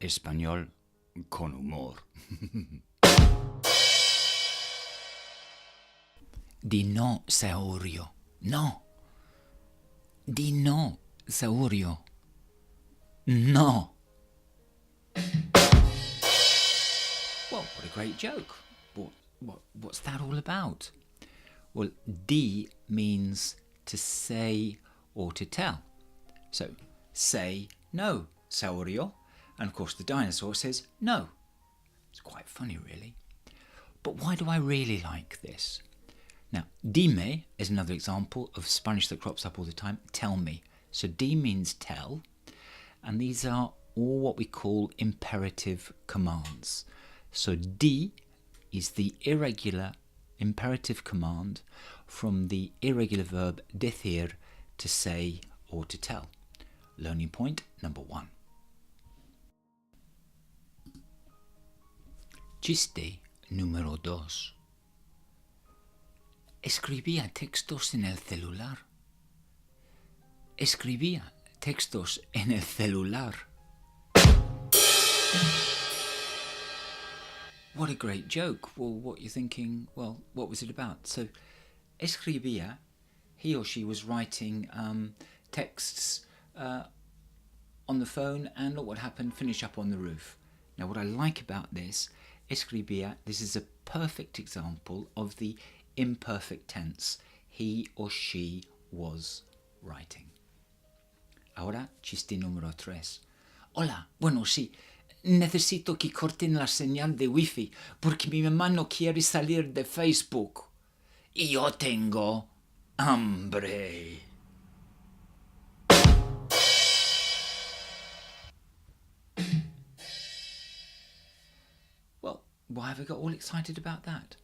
Español con humor. Dinosaurio. No. Dinosaurio. No. Well, what a great joke. What's that all about? Well, di means to say or to tell. So, say no, saurio. And of course the dinosaur says no. It's quite funny, really. But why do I really like this? Now, dime is another example of Spanish that crops up all the time. Tell me. So di means tell. And these are all what we call imperative commands. So di is the irregular imperative command from the irregular verb decir, to say or to tell. Learning point number 1. Chiste número 2. Escribía textos en el celular. Escribía textos en el celular. What a great joke. Well, what you're thinking, well, what was it about? So, escribía, he or she was writing texts on the phone, and look what happened, finish up on the roof. Now, what I like about this, escribía, this is a perfect example of the imperfect tense. He or she was writing. Ahora, chiste número 3. Hola, bueno, sí. Necesito que corten la señal de wifi porque mi mamá no quiere salir de Facebook. Y yo tengo hambre. Well, why have I got all excited about that?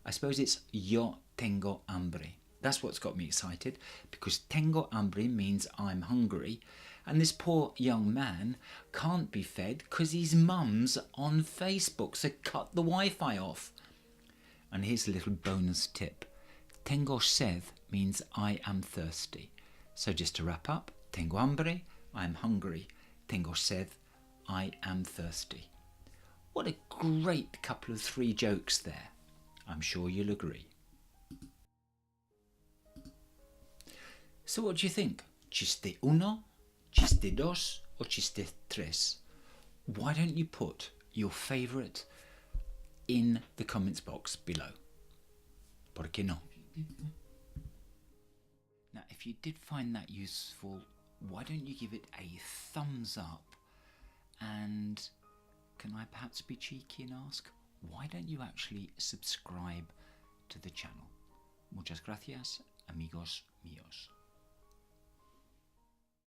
I suppose it's yo tengo hambre. That's what's got me excited, because tengo hambre means I'm hungry, and this poor young man can't be fed because his mum's on Facebook, so cut the Wi-Fi off. And here's a little bonus tip. Tengo sed means I am thirsty. So just to wrap up, tengo hambre, I am hungry. Tengo sed, I am thirsty. What a great couple of 3 jokes there. I'm sure you'll agree. So what do you think? Chiste uno, chiste dos, or chiste tres? Why don't you put your favourite in the comments box below? ¿Por qué no? Now, if you did find that useful, why don't you give it a thumbs up? And can I perhaps be cheeky and ask, why don't you actually subscribe to the channel? Muchas gracias, amigos míos.